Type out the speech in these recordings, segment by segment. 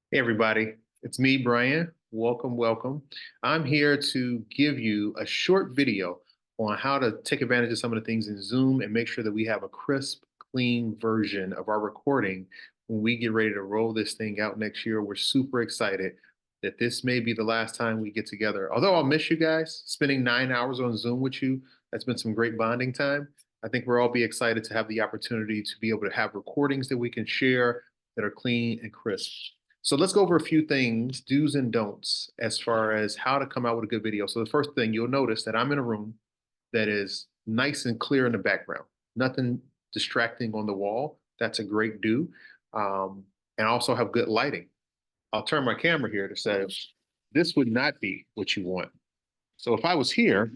Hey everybody, it's me, Brian. Welcome. I'm here to give you a short video on how to take advantage of some of the things in Zoom and make sure that we have a crisp, clean version of our recording when we get ready to roll this thing out next year. We're super excited that this may be the last time we get together. Although I'll miss you guys, spending 9 hours on Zoom with you, that's been some great bonding time. I think we'll all be excited to have the opportunity to be able to have recordings that we can share that are clean and crisp. So let's go over a few things, do's and don'ts, as far as how to come out with a good video. So the first thing you'll notice that I'm in a room that is nice and clear in the background, nothing distracting on the wall. That's a great do. And also have good lighting. I'll turn my camera here to say this would not be what you want. So if I was here,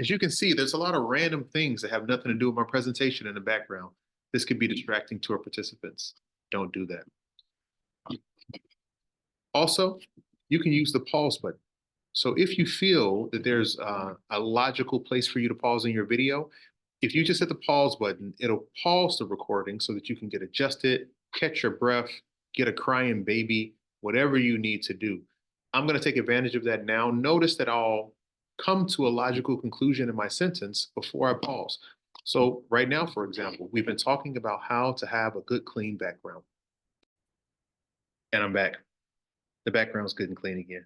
as you can see, there's a lot of random things that have nothing to do with my presentation in the background. This could be distracting to our participants. Don't do that. Also, you can use the pause button. So if you feel that there's a logical place for you to pause in your video, if you just hit the pause button, it'll pause the recording so that you can get adjusted, catch your breath, get a crying baby, whatever you need to do. I'm going to take advantage of that now. Notice that I'll come to a logical conclusion in my sentence before I pause. So right now, for example, we've been talking about how to have a good, clean background. And I'm back. The background's good and clean again.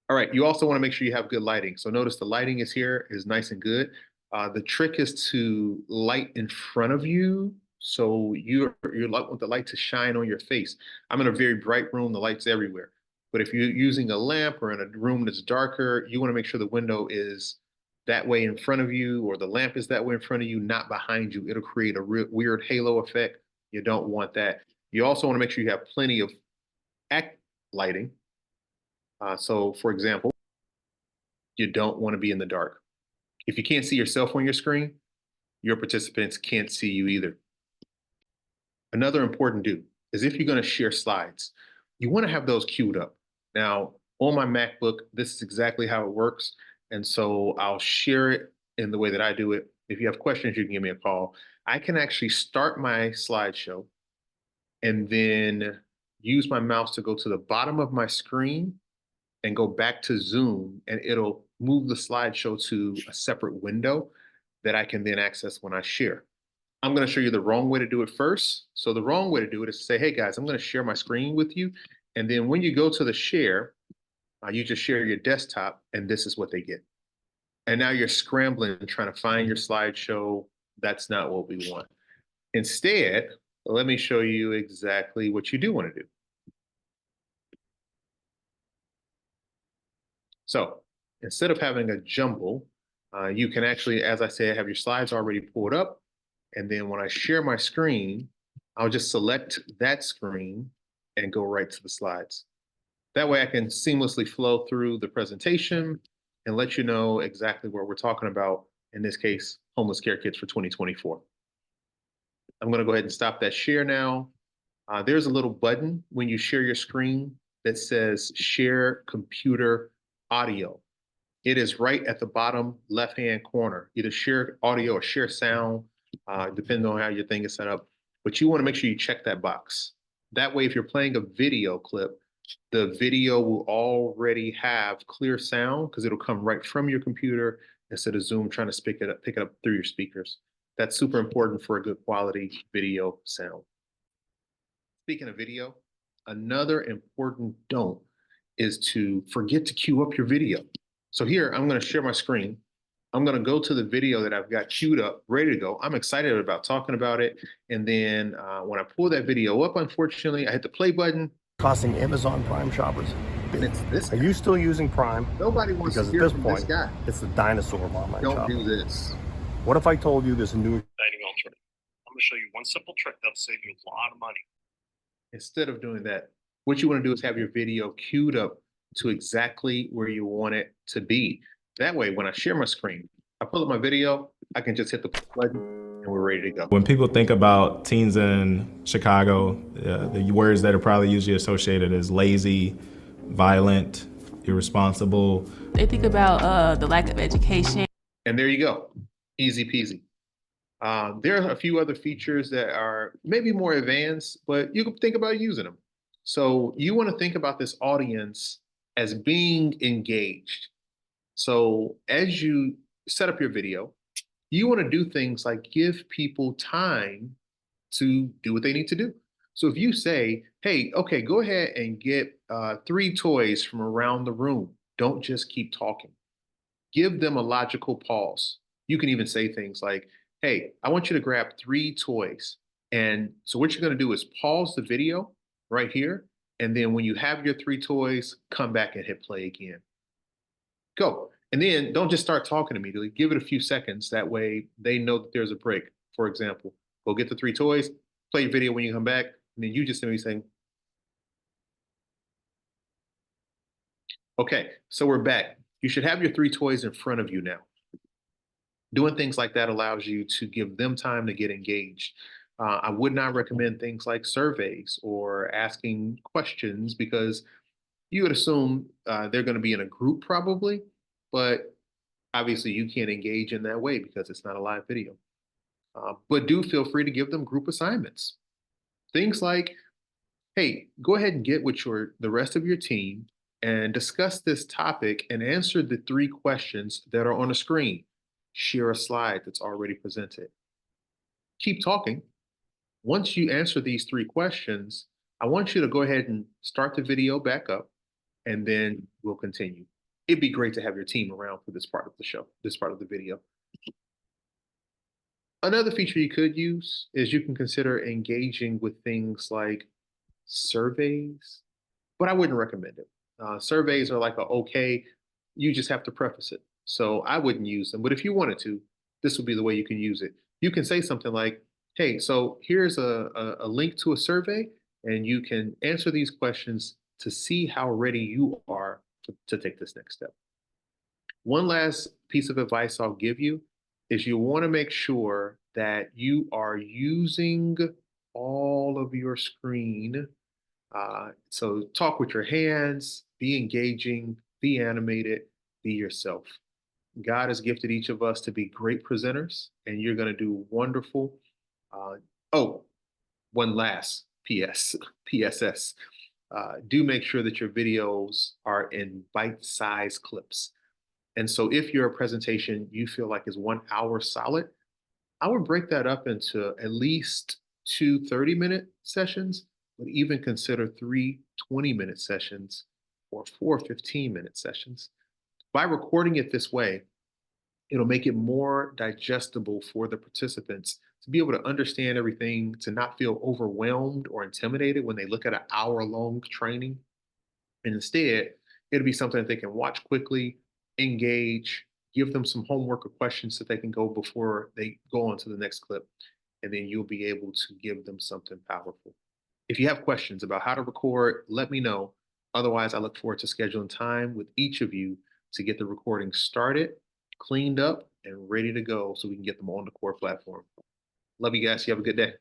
All right, you also want to make sure you have good lighting. So notice the lighting is here, is nice and good. The trick is to light in front of you. So you want the light to shine on your face. I'm in a very bright room, the light's everywhere. But if you're using a lamp or in a room that's darker, you want to make sure the window is that way in front of you or the lamp is that way in front of you, not behind you. It'll create a real weird halo effect. You don't want that. You also want to make sure you have plenty of act lighting. So for example, you don't want to be in the dark. If you can't see yourself on your screen, your participants can't see you either. Another important do is if you're going to share slides, you want to have those queued up. Now, on my MacBook, this is exactly how it works. And so I'll share it in the way that I do it. If you have questions, you can give me a call. I can actually start my slideshow and then use my mouse to go to the bottom of my screen and go back to Zoom, and it'll move the slideshow to a separate window that I can then access when I share. I'm going to show you the wrong way to do it first. So the wrong way to do it is to say, hey guys, I'm going to share my screen with you. And then when you go to the share, you just share your desktop and this is what they get. And now you're scrambling and trying to find your slideshow. That's not what we want. Instead, let me show you exactly what you do want to do. So instead of having a jumble, you can actually, as I said, have your slides already pulled up. And then when I share my screen, I'll just select that screen and go right to the slides. That way I can seamlessly flow through the presentation and let you know exactly what we're talking about, in this case, homeless care kits for 2024. I'm gonna go ahead and stop that share now. There's a little button when you share your screen that says share computer audio. It is right at the bottom left-hand corner, either share audio or share sound, depending on how your thing is set up. But you want to make sure you check that box. That way, if you're playing a video clip, the video will already have clear sound because it'll come right from your computer instead of Zoom trying to pick it up through your speakers. That's super important for a good quality video sound. Speaking of video, another important don't is to forget to queue up your video. So here, I'm going to share my screen. I'm going to go to the video that I've got queued up, ready to go. I'm excited about talking about it. And then when I pull that video up, unfortunately, I hit the play button. Costing Amazon Prime shoppers. It's this Are guy. you still using Prime? Nobody wants Because to at hear this from point, this guy. it's the dinosaur of online Don't shopping. do this. What if I told you there's a new dining alternative? I'm going to show you one simple trick that'll save you a lot of money. Instead of doing that, what you want to do is have your video queued up to exactly where you want it to be. That way, when I share my screen, I pull up my video, I can just hit the button and we're ready to go. When people think about teens in Chicago, the words that are probably usually associated is lazy, violent, irresponsible. They think about the lack of education. And there you go, easy peasy. There are a few other features that are maybe more advanced, but you can think about using them. So you want to think about this audience as being engaged. So as you set up your video, you want to do things like give people time to do what they need to do. So if you say, hey, okay, go ahead and get 3 toys from around the room, don't just keep talking. Give them a logical pause. You can even say things like, hey, I want you to grab 3 toys. And so what you're going to do is pause the video right here. And then when you have your 3 toys, come back and hit play again. Go. And then don't just start talking immediately. Give it a few seconds. That way they know that there's a break. For example, go get the 3 toys, play your video when you come back, and then you just simply saying, okay, so we're back. You should have your 3 toys in front of you now. Doing things like that allows you to give them time to get engaged. I would not recommend things like surveys or asking questions because you would assume they're going to be in a group probably, but obviously you can't engage in that way because it's not a live video. But do feel free to give them group assignments. Things like, hey, go ahead and get with the rest of your team and discuss this topic and answer the 3 questions that are on the screen. Share a slide that's already presented. Keep talking. Once you answer these 3 questions, I want you to go ahead and start the video back up, and then we'll continue. It'd be great to have your team around for this part of the show, this part of the video. Another feature you could use is you can consider engaging with things like surveys, but I wouldn't recommend it. Surveys are like okay, you just have to preface it. So I wouldn't use them, but if you wanted to, this would be the way you can use it. You can say something like, hey, so here's a link to a survey, and you can answer these questions to see how ready you are to take this next step. One last piece of advice I'll give you is you want to make sure that you are using all of your screen. So talk with your hands, be engaging, be animated, be yourself. God has gifted each of us to be great presenters, and you're going to do wonderful. One last PSS. Do make sure that your videos are in bite-sized clips. And so if your presentation you feel like is 1 hour solid, I would break that up into at least 2 30-minute sessions, but even consider 3 20-minute sessions or 4 15-minute sessions. By recording it this way, it'll make it more digestible for the participants to be able to understand everything, to not feel overwhelmed or intimidated when they look at an hour-long training. And instead, it'll be something that they can watch quickly, engage, give them some homework or questions that they can go before they go on to the next clip. And then you'll be able to give them something powerful. If you have questions about how to record, let me know. Otherwise, I look forward to scheduling time with each of you to get the recording started, cleaned up, and ready to go so we can get them on the core platform. Love you guys. You have a good day.